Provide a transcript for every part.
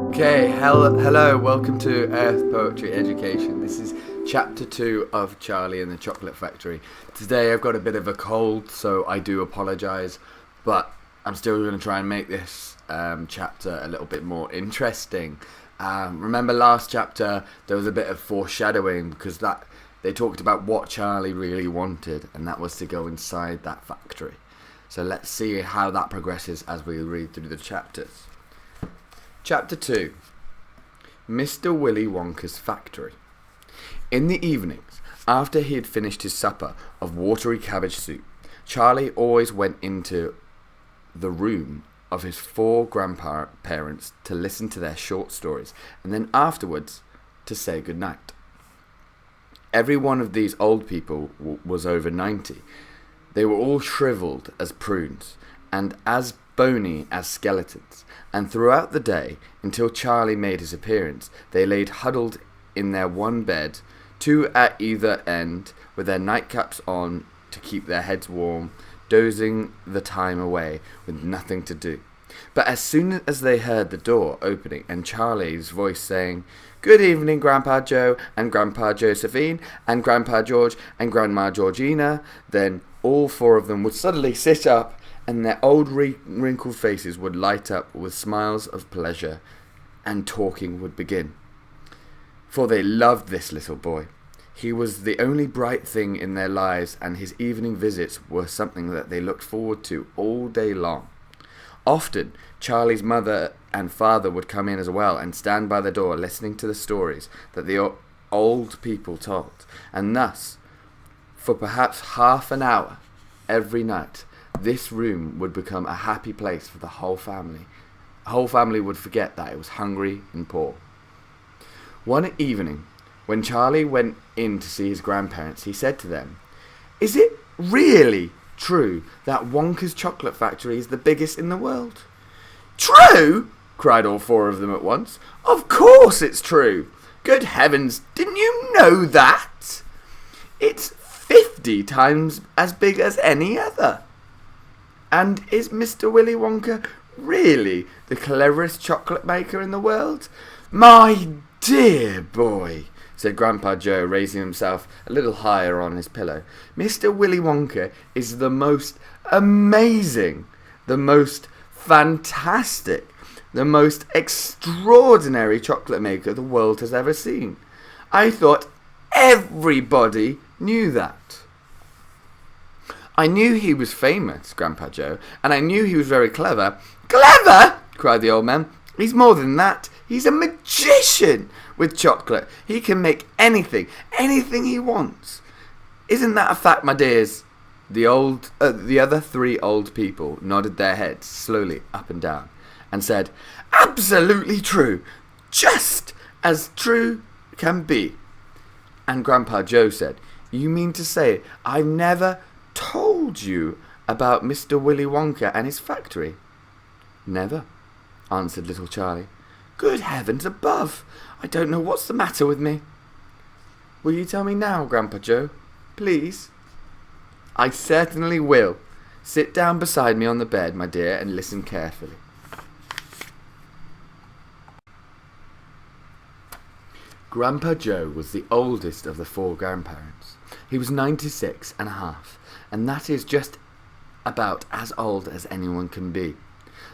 Okay, hello, welcome to Earth Poetry Education. This is chapter 2 of Charlie and the Chocolate Factory. Today I've got a bit of a cold, so I do apologise, but I'm still going to try and make this chapter a little bit more interesting. Remember last chapter there was a bit of foreshadowing because they talked about what Charlie really wanted, and that was to go inside that factory. So let's see how that progresses as we read through the chapters. Chapter 2. Mr. Willy Wonka's Factory. In the evenings, after he had finished his supper of watery cabbage soup, Charlie always went into the room of his 4 grandparents to listen to their short stories, and then afterwards to say goodnight. Every one of these old people was over 90. They were all shriveled as prunes, and as bony as skeletons, and throughout the day, until Charlie made his appearance, they laid huddled in their one bed, 2 at either end, with their nightcaps on to keep their heads warm, dozing the time away with nothing to do. But as soon as they heard the door opening and Charlie's voice saying, "Good evening, Grandpa Joe and Grandpa Josephine and Grandpa George and Grandma Georgina," then all 4 of them would suddenly sit up, and their old wrinkled faces would light up with smiles of pleasure, and talking would begin. For they loved this little boy. He was the only bright thing in their lives, and his evening visits were something that they looked forward to all day long. Often, Charlie's mother and father would come in as well and stand by the door listening to the stories that the old people told, and thus, for perhaps half an hour every night, this room would become a happy place for the whole family. The whole family would forget that it was hungry and poor. One evening, when Charlie went in to see his grandparents, he said to them, "Is it really true that Wonka's chocolate factory is the biggest in the world?" "True?" cried all 4 of them at once. "Of course it's true. Good heavens, didn't you know that? It's 50 times as big as any other. And is Mr. Willy Wonka really the cleverest chocolate maker in the world?" "My dear boy," said Grandpa Joe, raising himself a little higher on his pillow, "Mr. Willy Wonka is the most amazing, the most fantastic, the most extraordinary chocolate maker the world has ever seen. I thought everybody knew that." "I knew he was famous, Grandpa Joe, and I knew he was very clever." "Clever!" cried the old man. "He's more than that. He's a magician with chocolate. He can make anything he wants. Isn't that a fact, my dears?" The other 3 old people nodded their heads slowly up and down and said, "Absolutely true. Just as true can be." And Grandpa Joe said, "You mean to say I've never told you about Mr. Willy Wonka and his factory?" "Never," answered little Charlie. "Good heavens above! I don't know what's the matter with me." "Will you tell me now, Grandpa Joe? Please?" "I certainly will. Sit down beside me on the bed, my dear, and listen carefully." Grandpa Joe was the oldest of the 4 grandparents. He was 96 and a half, and that is just about as old as anyone can be.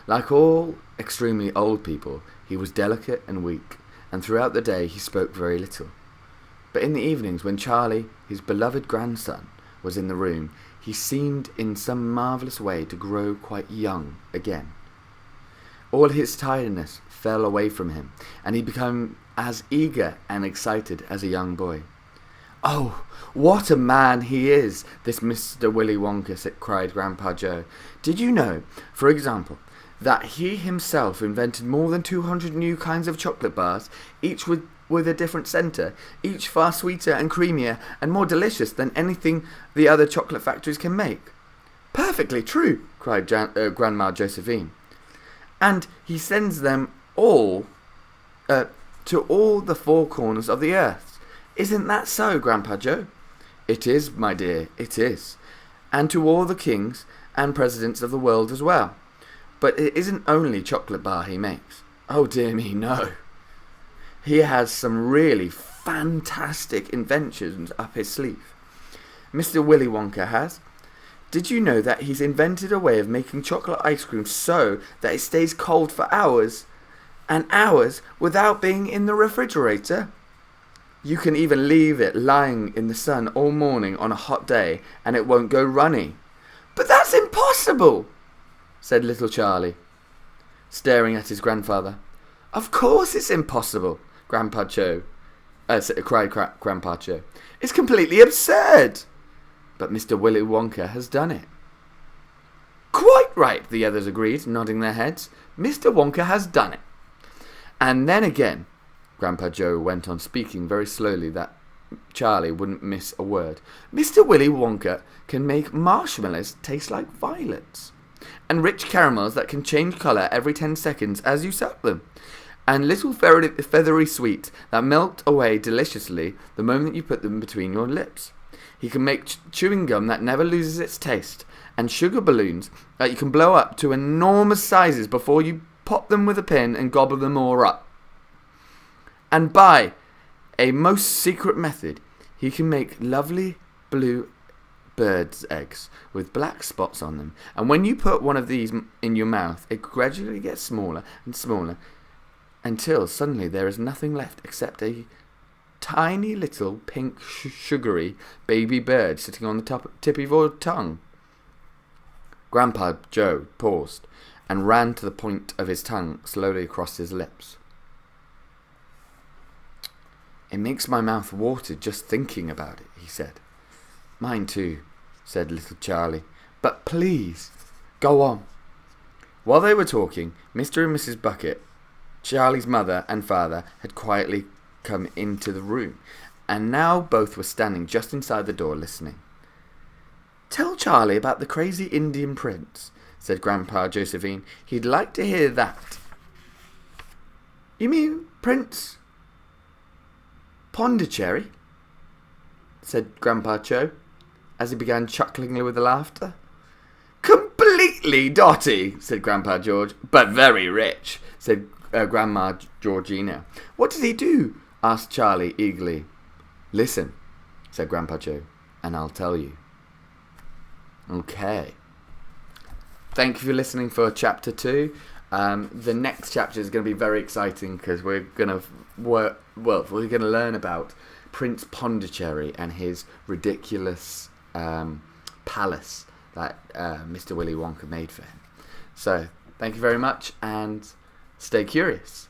Like all extremely old people, he was delicate and weak, and throughout the day he spoke very little. But in the evenings, when Charlie, his beloved grandson, was in the room, he seemed in some marvellous way to grow quite young again. All his tiredness fell away from him, and he became as eager and excited as a young boy. "Oh, what a man he is, this Mr. Willy Wonka," cried Grandpa Joe. "Did you know, for example, that he himself invented more than 200 new kinds of chocolate bars, each with a different centre, each far sweeter and creamier and more delicious than anything the other chocolate factories can make?" "Perfectly true," cried Grandma Josephine. "And he sends them all to all the 4 corners of the earth. Isn't that so, Grandpa Joe?" "It is, my dear, it is. And to all the kings and presidents of the world as well. But it isn't only chocolate bar he makes. Oh dear me, no. He has some really fantastic inventions up his sleeve. Mr. Willy Wonka has. Did you know that he's invented a way of making chocolate ice cream so that it stays cold for hours and hours without being in the refrigerator? You can even leave it lying in the sun all morning on a hot day and it won't go runny. But that's impossible, said little Charlie, staring at his grandfather. Of course it's impossible, cried Grandpa Joe. It's completely absurd. But Mr. Willy Wonka has done it. Quite right, the others agreed, nodding their heads. Mr. Wonka has done it. And then again, Grandpa Joe went on, speaking very slowly that Charlie wouldn't miss a word. Mr. Willy Wonka can make marshmallows taste like violets, and rich caramels that can change colour every 10 seconds as you suck them, and little feathery sweets that melt away deliciously the moment you put them between your lips. He can make chewing gum that never loses its taste, and sugar balloons that you can blow up to enormous sizes before you pop them with a pin and gobble them all up. And by a most secret method, he can make lovely blue birds' eggs with black spots on them. And when you put one of these in your mouth, it gradually gets smaller and smaller until suddenly there is nothing left except a tiny little pink sugary baby bird sitting on the tip of your tongue. Grandpa Joe paused and ran to the point of his tongue slowly across his lips. It makes my mouth water just thinking about it, he said. Mine too, said little Charlie. But please, go on. While they were talking, Mr. and Mrs. Bucket, Charlie's mother and father, had quietly come into the room, and now both were standing just inside the door listening. Tell Charlie about the crazy Indian prince, said Grandpa Josephine. He'd like to hear that. You mean Prince Pondicherry? Said Grandpa Joe, as he began chuckling with laughter. Completely dotty, said Grandpa George, but very rich, said Grandma Georgina. What did he do? Asked Charlie eagerly. Listen, said Grandpa Joe, and I'll tell you. Okay. Thank you for listening for chapter 2. The next chapter is going to be very exciting because we're going to learn about Prince Pondicherry and his ridiculous palace that Mr. Willy Wonka made for him. So, thank you very much and stay curious.